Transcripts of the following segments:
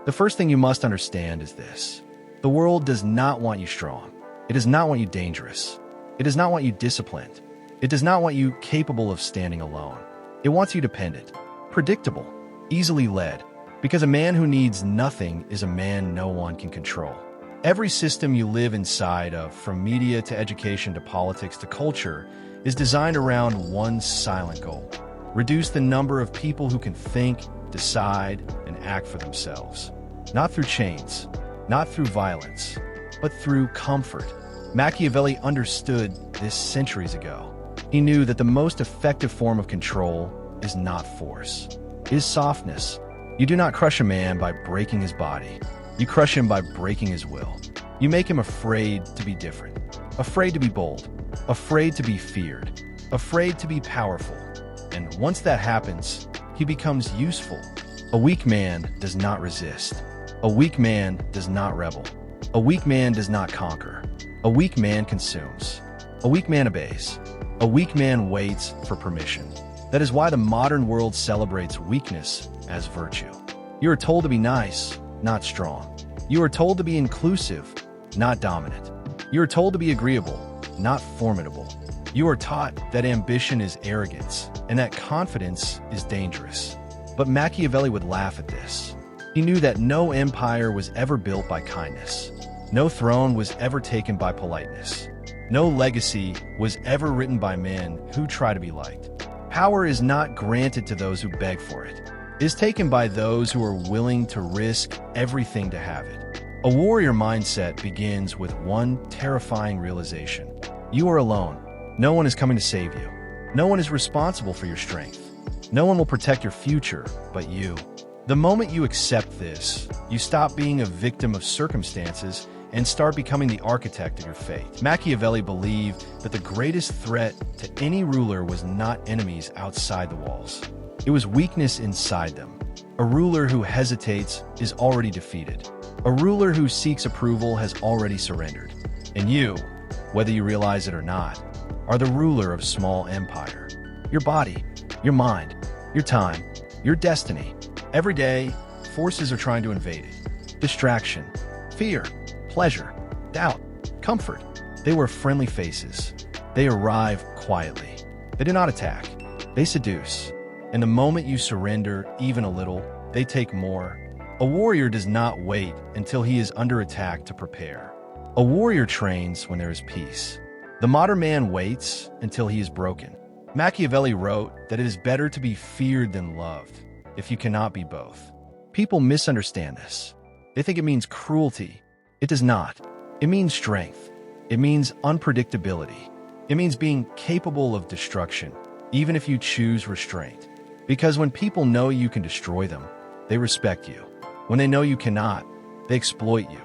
The first thing you must understand is this. The world does not want you strong. It does not want you dangerous. It does not want you disciplined. It does not want you capable of standing alone. It wants you dependent, predictable, easily led, because a man who needs nothing is a man no one can control. Every system you live inside of, from media to education to politics to culture, is designed around one silent goal: reduce the number of people who can think, decide, and act for themselves. Not through chains, not through violence, but through comfort. Machiavelli understood this centuries ago. He knew that the most effective form of control is not force. It is softness. You do not crush a man by breaking his body. You crush him by breaking his will. You make him afraid to be different, afraid to be bold, afraid to be feared, afraid to be powerful. And once that happens, he becomes useful. A weak man does not resist. A weak man does not rebel. A weak man does not conquer. A weak man consumes. A weak man obeys. A weak man waits for permission. That is why the modern world celebrates weakness as virtue. You are told to be nice, not strong. You are told to be inclusive, not dominant. You are told to be agreeable, not formidable. You are taught that ambition is arrogance and that confidence is dangerous. But Machiavelli would laugh at this. He knew that no empire was ever built by kindness. No throne was ever taken by politeness. No legacy was ever written by men who try to be liked. Power is not granted to those who beg for it. It is taken by those who are willing to risk everything to have it. A warrior mindset begins with one terrifying realization. You are alone. No one is coming to save you. No one is responsible for your strength. No one will protect your future but you. The moment you accept this, you stop being a victim of circumstances and start becoming the architect of your fate. Machiavelli believed that the greatest threat to any ruler was not enemies outside the walls. It was weakness inside them. A ruler who hesitates is already defeated. A ruler who seeks approval has already surrendered. And you, whether you realize it or not, are the ruler of small empire. Your body, your mind, your time, your destiny. Every day, forces are trying to invade it. Distraction, fear, pleasure, doubt, comfort. They wear friendly faces. They arrive quietly. They do not attack. They seduce. And the moment you surrender even a little, they take more. A warrior does not wait until he is under attack to prepare. A warrior trains when there is peace. The modern man waits until he is broken. Machiavelli wrote that it is better to be feared than loved, if you cannot be both. People misunderstand this. They think it means cruelty. It does not. It means strength. It means unpredictability. It means being capable of destruction, even if you choose restraint. Because when people know you can destroy them, they respect you. When they know you cannot, they exploit you.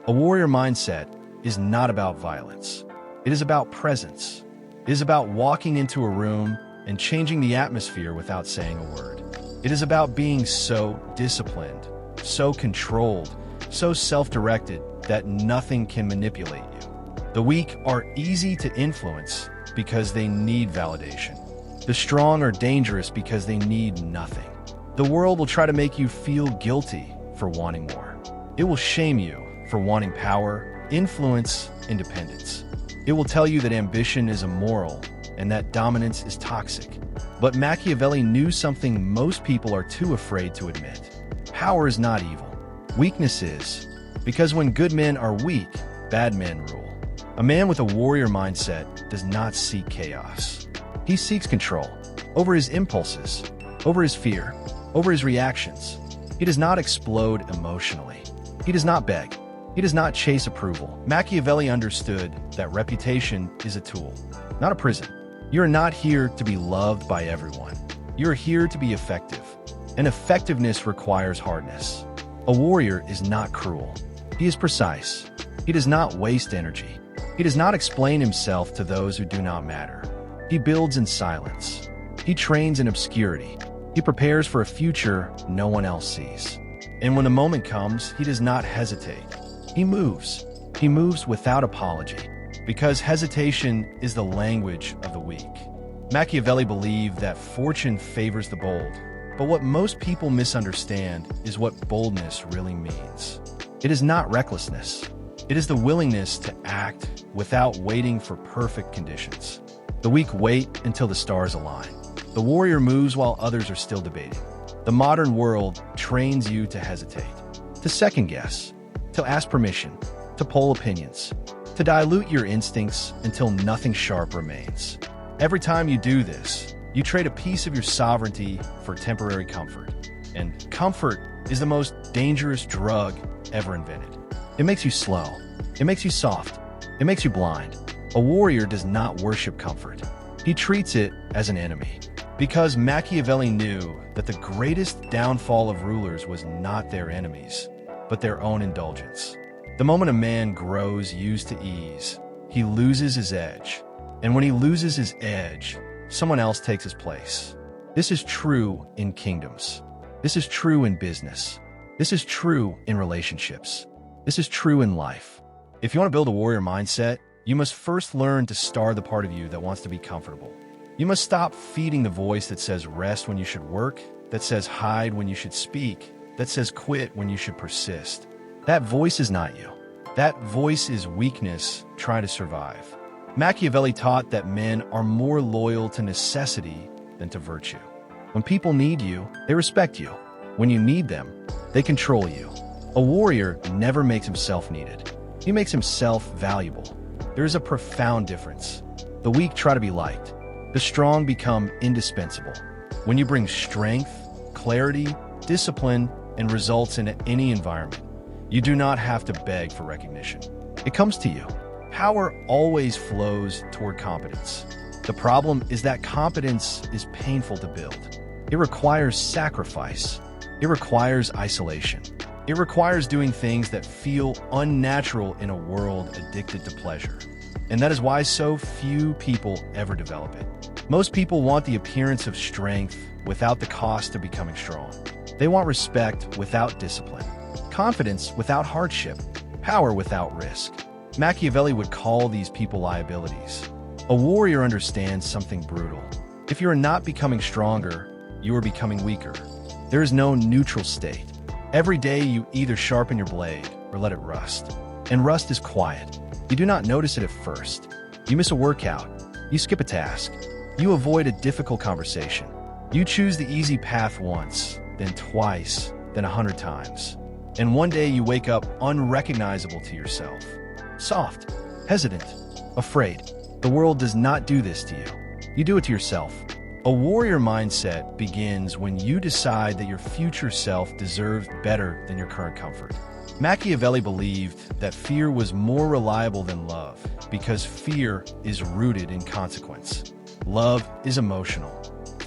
A warrior mindset is not about violence. It is about presence. It is about walking into a room and changing the atmosphere without saying a word. It is about being so disciplined, so controlled, so self-directed that nothing can manipulate you. The weak are easy to influence because they need validation. The strong are dangerous because they need nothing. The world will try to make you feel guilty for wanting more. It will shame you for wanting power, influence, independence. It will tell you that ambition is immoral and that dominance is toxic. But Machiavelli knew something most people are too afraid to admit. Power is not evil. Weakness is. Because when good men are weak, bad men rule. A man with a warrior mindset does not seek chaos. He seeks control over his impulses, over his fear, over his reactions. He does not explode emotionally. He does not beg. He does not chase approval. Machiavelli understood that reputation is a tool, not a prison. You are not here to be loved by everyone. You are here to be effective. And effectiveness requires hardness. A warrior is not cruel. He is precise. He does not waste energy. He does not explain himself to those who do not matter. He builds in silence. He trains in obscurity. He prepares for a future no one else sees. And when the moment comes, he does not hesitate. He moves. He moves without apology, because hesitation is the language of the weak. Machiavelli believed that fortune favors the bold, But what most people misunderstand is what boldness really means. It is not recklessness. It is the willingness to act without waiting for perfect conditions. The weak wait until the stars align. The warrior moves while others are still debating. The modern world trains you to hesitate, to second guess, to ask permission, to poll opinions, to dilute your instincts until nothing sharp remains. Every time you do this, you trade a piece of your sovereignty for temporary comfort. And comfort is the most dangerous drug ever invented. It makes you slow. It makes you soft. It makes you blind. A warrior does not worship comfort. He treats it as an enemy. Because Machiavelli knew that the greatest downfall of rulers was not their enemies, but their own indulgence. The moment a man grows used to ease, he loses his edge. And when he loses his edge, someone else takes his place. This is true in kingdoms. This is true in business. This is true in relationships. This is true in life. If you want to build a warrior mindset, you must first learn to star the part of you that wants to be comfortable. You must stop feeding the voice that says rest when you should work, that says hide when you should speak, that says quit when you should persist. That voice is not you. That voice is weakness trying to survive. Machiavelli taught that men are more loyal to necessity than to virtue. When people need you, they respect you. When you need them, they control you. A warrior never makes himself needed. He makes himself valuable. There is a profound difference. The weak try to be liked. The strong become indispensable. When you bring strength, clarity, discipline, and results into any environment, you do not have to beg for recognition. It comes to you. Power always flows toward competence. The problem is that competence is painful to build. It requires sacrifice. It requires isolation. It requires doing things that feel unnatural in a world addicted to pleasure. And that is why so few people ever develop it. Most people want the appearance of strength without the cost of becoming strong. They want respect without discipline, confidence without hardship, power without risk. Machiavelli would call these people liabilities. A warrior understands something brutal. If you are not becoming stronger, you are becoming weaker. There is no neutral state. Every day you either sharpen your blade or let it rust. And rust is quiet. You do not notice it at first. You miss a workout. You skip a task. You avoid a difficult conversation. You choose the easy path once, then twice, then 100 times. And one day you wake up unrecognizable to yourself. Soft, hesitant, afraid. The world does not do this to you. You do it to yourself. A warrior mindset begins when you decide that your future self deserves better than your current comfort. Machiavelli believed that fear was more reliable than love because fear is rooted in consequence. Love is emotional.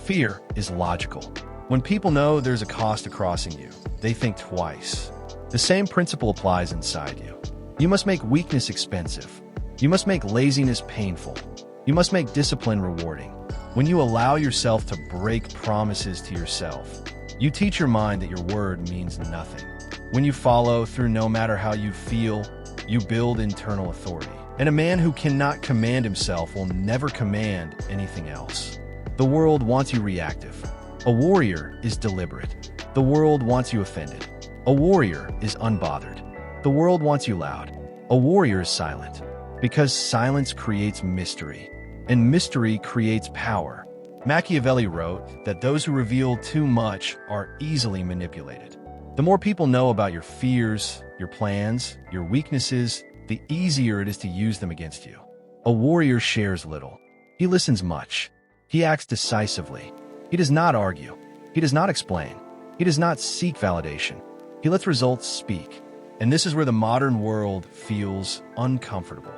Fear is logical. When people know there's a cost to crossing you, they think twice. The same principle applies inside you. You must make weakness expensive. You must make laziness painful. You must make discipline rewarding. When you allow yourself to break promises to yourself, you teach your mind that your word means nothing. When you follow through no matter how you feel, you build internal authority. And a man who cannot command himself will never command anything else. The world wants you reactive. A warrior is deliberate. The world wants you offended. A warrior is unbothered. The world wants you loud. A warrior is silent. Because silence creates mystery. And mystery creates power. Machiavelli wrote that those who reveal too much are easily manipulated. The more people know about your fears, your plans, your weaknesses, the easier it is to use them against you. A warrior shares little. He listens much. He acts decisively. He does not argue. He does not explain. He does not seek validation. He lets results speak. And this is where the modern world feels uncomfortable.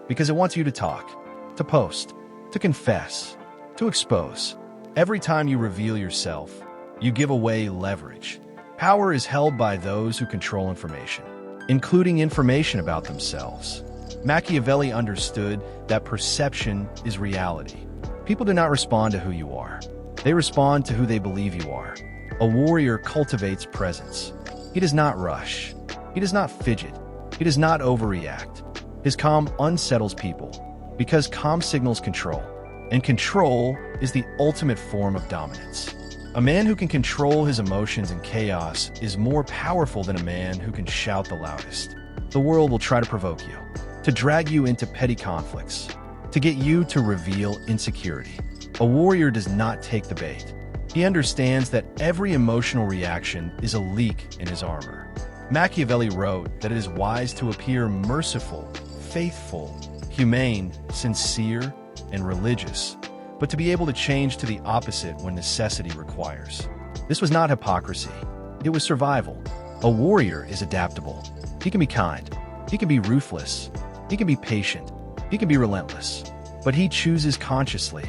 Because it wants you to talk, to post, to confess, to expose. Every time you reveal yourself, you give away leverage. Power is held by those who control information, including information about themselves. Machiavelli understood that perception is reality. People do not respond to who you are. They respond to who they believe you are. A warrior cultivates presence. He does not rush. He does not fidget. He does not overreact. His calm unsettles people because calm signals control, and control is the ultimate form of dominance. A man who can control his emotions in chaos is more powerful than a man who can shout the loudest. The world will try to provoke you, to drag you into petty conflicts, to get you to reveal insecurity. A warrior does not take the bait. He understands that every emotional reaction is a leak in his armor. Machiavelli wrote that it is wise to appear merciful, faithful, humane, sincere, and religious, but to be able to change to the opposite when necessity requires. This was not hypocrisy. It was survival. A warrior is adaptable. He can be kind. He can be ruthless. He can be patient. He can be relentless. But he chooses consciously.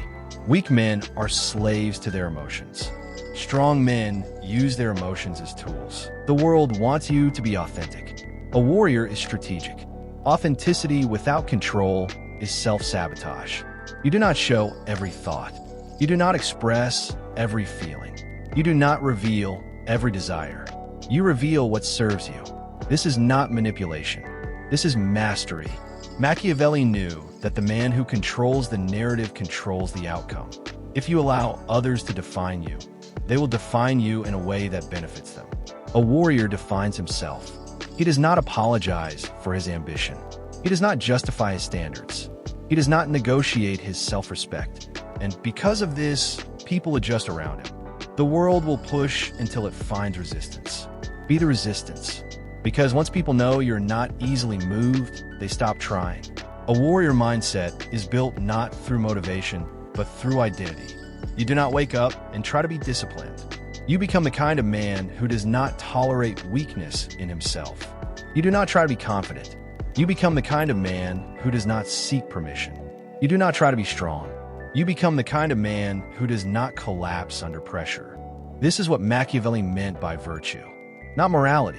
Weak men are slaves to their emotions. Strong men use their emotions as tools. The world wants you to be authentic. A warrior is strategic. Authenticity without control is self-sabotage. You do not show every thought. You do not express every feeling. You do not reveal every desire. You reveal what serves you. This is not manipulation. This is mastery. Machiavelli knew that the man who controls the narrative controls the outcome. If you allow others to define you, they will define you in a way that benefits them. A warrior defines himself. He does not apologize for his ambition. He does not justify his standards. He does not negotiate his self-respect. And because of this, people adjust around him. The world will push until it finds resistance. Be the resistance. Because once people know you're not easily moved, they stop trying. A warrior mindset is built not through motivation, but through identity. You do not wake up and try to be disciplined. You become the kind of man who does not tolerate weakness in himself. You do not try to be confident. You become the kind of man who does not seek permission. You do not try to be strong. You become the kind of man who does not collapse under pressure. This is what Machiavelli meant by virtue. Not morality,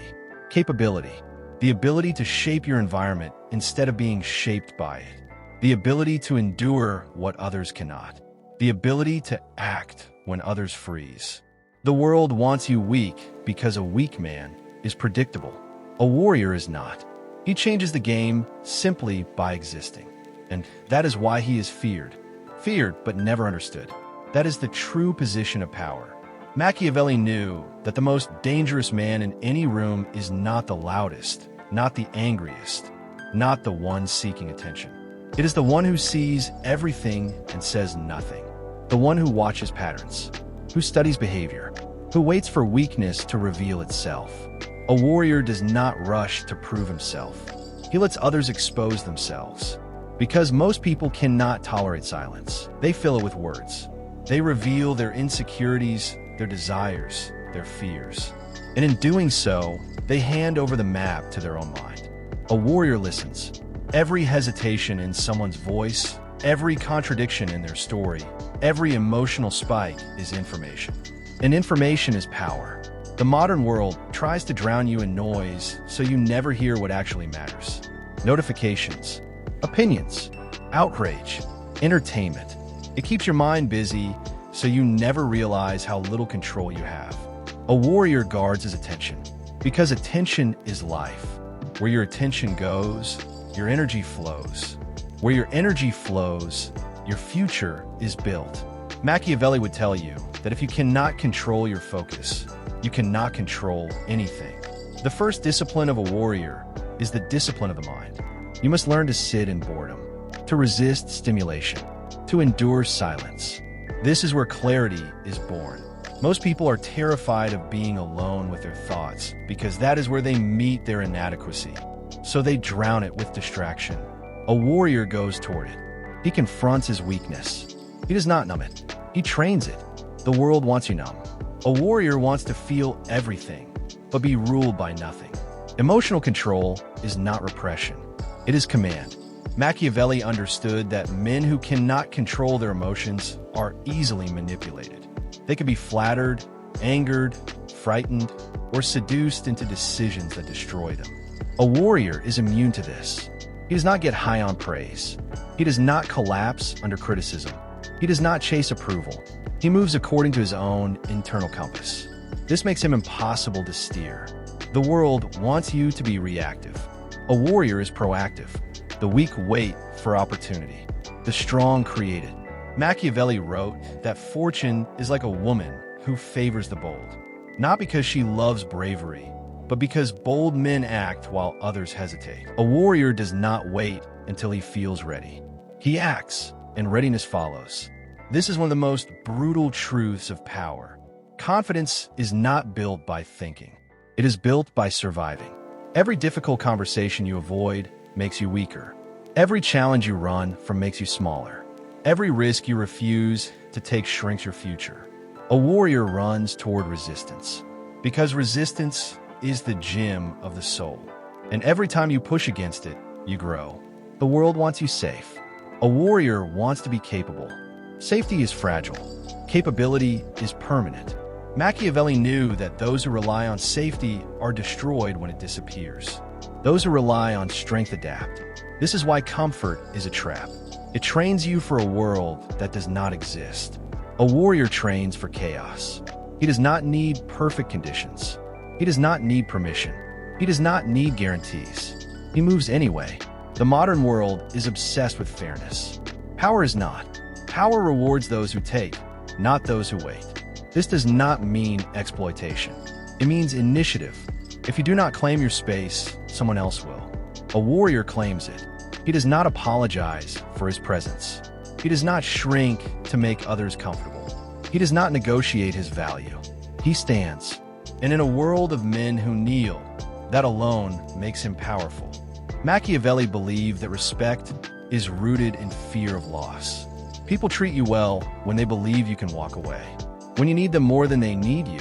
capability. The ability to shape your environment instead of being shaped by it. The ability to endure what others cannot. The ability to act when others freeze. The world wants you weak because a weak man is predictable. A warrior is not. He changes the game simply by existing. And that is why he is feared. Feared but never understood. That is the true position of power. Machiavelli knew that the most dangerous man in any room is not the loudest, not the angriest, not the one seeking attention. It is the one who sees everything and says nothing. The one who watches patterns, who studies behavior, who waits for weakness to reveal itself. A warrior does not rush to prove himself. He lets others expose themselves. Because most people cannot tolerate silence, they fill it with words. They reveal their insecurities, their desires, their fears. And in doing so, they hand over the map to their own mind. A warrior listens. Every hesitation in someone's voice, every contradiction in their story, every emotional spike is information. And information is power. The modern world tries to drown you in noise so you never hear what actually matters. Notifications, opinions, outrage, entertainment. It keeps your mind busy so you never realize how little control you have. A warrior guards his attention because attention is life. Where your attention goes, your energy flows. Where your energy flows, your future is built. Machiavelli would tell you that if you cannot control your focus, you cannot control anything. The first discipline of a warrior is the discipline of the mind. You must learn to sit in boredom, to resist stimulation, to endure silence. This is where clarity is born. Most people are terrified of being alone with their thoughts because that is where they meet their inadequacy. So they drown it with distraction. A warrior goes toward it. He confronts his weakness. He does not numb it. He trains it. The world wants you numb. A warrior wants to feel everything, but be ruled by nothing. Emotional control is not repression. It is command. Machiavelli understood that men who cannot control their emotions are easily manipulated. They can be flattered, angered, frightened, or seduced into decisions that destroy them. A warrior is immune to this. He does not get high on praise. He does not collapse under criticism. He does not chase approval. He moves according to his own internal compass. This makes him impossible to steer. The world wants you to be reactive. A warrior is proactive. The weak wait for opportunity. The strong create it. Machiavelli wrote that fortune is like a woman who favors the bold. Not because she loves bravery, but because bold men act while others hesitate. A warrior does not wait until he feels ready. He acts, and readiness follows. This is one of the most brutal truths of power. Confidence is not built by thinking. It is built by surviving. Every difficult conversation you avoid makes you weaker. Every challenge you run from makes you smaller. Every risk you refuse to take shrinks your future. A warrior runs toward resistance, because resistance is the gym of the soul. And every time you push against it, you grow. The world wants you safe. A warrior wants to be capable. Safety is fragile. Capability is permanent. Machiavelli knew that those who rely on safety are destroyed when it disappears. Those who rely on strength adapt. This is why comfort is a trap. It trains you for a world that does not exist. A warrior trains for chaos. He does not need perfect conditions. He does not need permission. He does not need guarantees. He moves anyway. The modern world is obsessed with fairness. Power is not. Power rewards those who take, not those who wait. This does not mean exploitation. It means initiative. If you do not claim your space, someone else will. A warrior claims it. He does not apologize for his presence. He does not shrink to make others comfortable. He does not negotiate his value. He stands. And in a world of men who kneel, that alone makes him powerful. Machiavelli believed that respect is rooted in fear of loss. People treat you well when they believe you can walk away. When you need them more than they need you,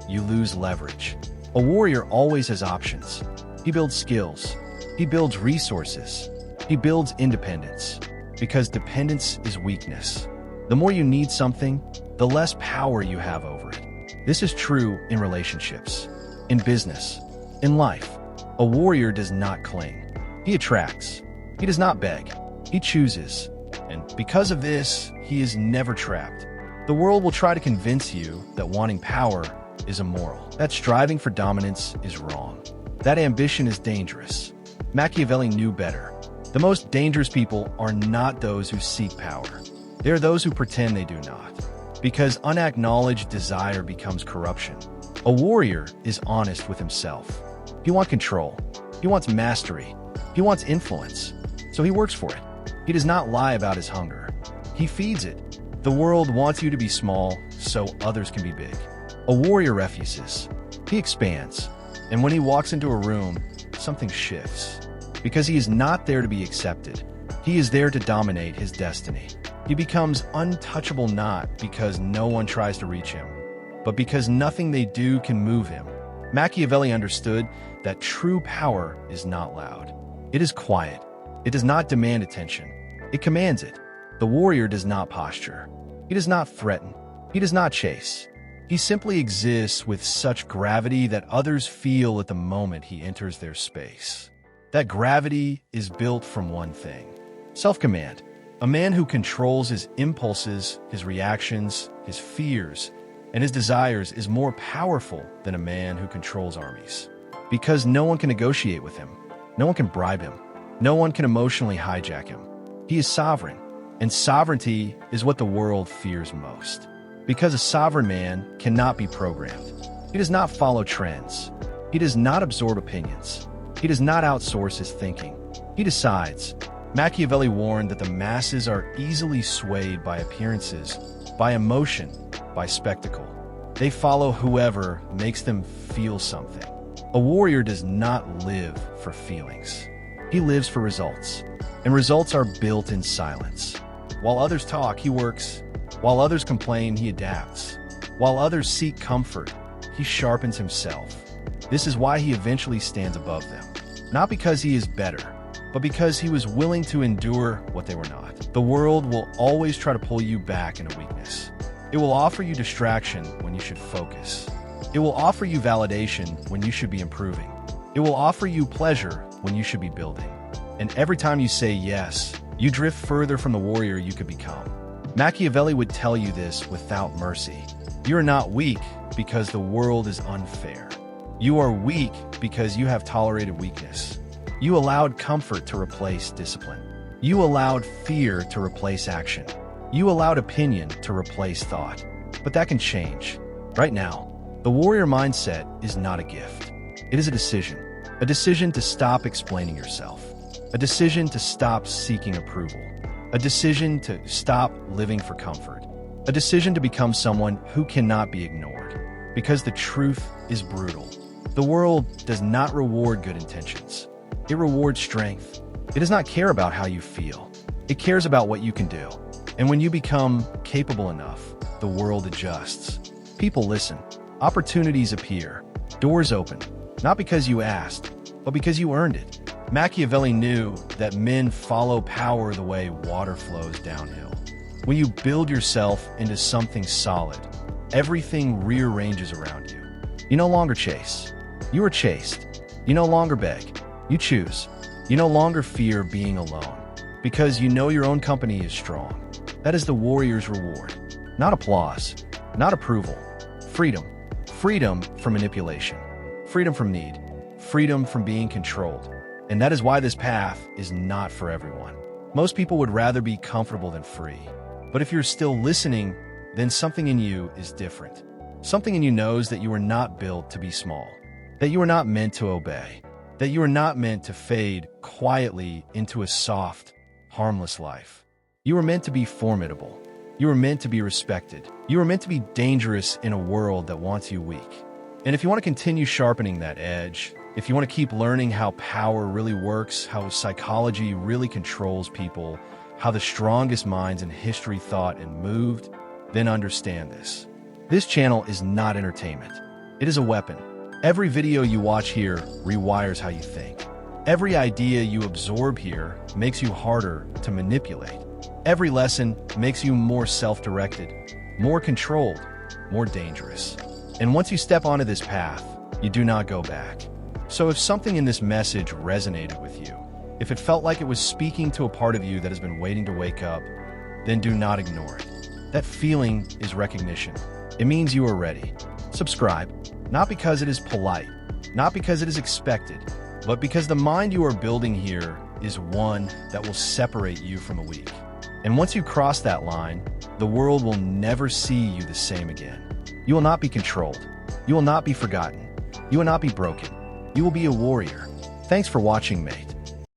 you lose leverage. A warrior always has options. He builds skills. He builds resources. He builds independence. Because dependence is weakness. The more you need something, the less power you have over it. This is true in relationships, in business, in life. A warrior does not cling. He attracts. He does not beg. He chooses. And because of this, he is never trapped. The world will try to convince you that wanting power is immoral, that striving for dominance is wrong, that ambition is dangerous. Machiavelli knew better. The most dangerous people are not those who seek power. They are those who pretend they do not. Because unacknowledged desire becomes corruption. A warrior is honest with himself. He wants control. He wants mastery. He wants influence. So he works for it. He does not lie about his hunger. He feeds it. The world wants you to be small so others can be big. A warrior refuses. He expands. And when he walks into a room, something shifts. Because he is not there to be accepted. He is there to dominate his destiny. He becomes untouchable not because no one tries to reach him, but because nothing they do can move him. Machiavelli understood that true power is not loud. It is quiet. It does not demand attention. It commands it. The warrior does not posture. He does not threaten. He does not chase. He simply exists with such gravity that others feel at the moment he enters their space. That gravity is built from one thing: self-command. A man who controls his impulses, his reactions, his fears, and his desires is more powerful than a man who controls armies. Because no one can negotiate with him. No one can bribe him. No one can emotionally hijack him. He is sovereign, and sovereignty is what the world fears most. Because a sovereign man cannot be programmed. He does not follow trends. He does not absorb opinions. He does not outsource his thinking. He decides. Machiavelli warned that the masses are easily swayed by appearances, by emotion, by spectacle. They follow whoever makes them feel something. A warrior does not live for feelings. He lives for results. And results are built in silence. While others talk, he works. While others complain, he adapts. While others seek comfort, he sharpens himself. This is why he eventually stands above them. Not because he is better, but because he was willing to endure what they were not. The world will always try to pull you back into weakness. It will offer you distraction when you should focus. It will offer you validation when you should be improving. It will offer you pleasure when you should be building. And every time you say yes, you drift further from the warrior you could become. Machiavelli would tell you this without mercy. You are not weak because the world is unfair. You are weak because you have tolerated weakness. You allowed comfort to replace discipline. You allowed fear to replace action. You allowed opinion to replace thought. But that can change. Right now, the warrior mindset is not a gift. It is a decision to stop explaining yourself, a decision to stop seeking approval, a decision to stop living for comfort, a decision to become someone who cannot be ignored. Because the truth is brutal. The world does not reward good intentions. It rewards strength. It does not care about how you feel. It cares about what you can do. And when you become capable enough, the world adjusts. People listen. Opportunities appear. Doors open. Not because you asked, but because you earned it. Machiavelli knew that men follow power the way water flows downhill. When you build yourself into something solid, everything rearranges around you. You no longer chase. You are chased. You no longer beg. You choose. You no longer fear being alone. Because you know your own company is strong. That is the warrior's reward. Not applause. Not approval. Freedom. Freedom from manipulation. Freedom from need. Freedom from being controlled. And that is why this path is not for everyone. Most people would rather be comfortable than free. But if you're still listening, then something in you is different. Something in you knows that you are not built to be small, that you are not meant to obey, that you are not meant to fade quietly into a soft, harmless life. You are meant to be formidable. You are meant to be respected. You are meant to be dangerous in a world that wants you weak. And if you want to continue sharpening that edge, if you want to keep learning how power really works, how psychology really controls people, how the strongest minds in history thought and moved, then understand this. This channel is not entertainment. It is a weapon. Every video you watch here rewires how you think. Every idea you absorb here makes you harder to manipulate. Every lesson makes you more self-directed, more controlled, more dangerous. And once you step onto this path, you do not go back. So if something in this message resonated with you, if it felt like it was speaking to a part of you that has been waiting to wake up, then do not ignore it. That feeling is recognition. It means you are ready. Subscribe, not because it is polite, not because it is expected, but because the mind you are building here is one that will separate you from the weak. And once you cross that line, the world will never see you the same again. You will not be controlled. You will not be forgotten. You will not be broken. You will be a warrior. Thanks for watching, mate.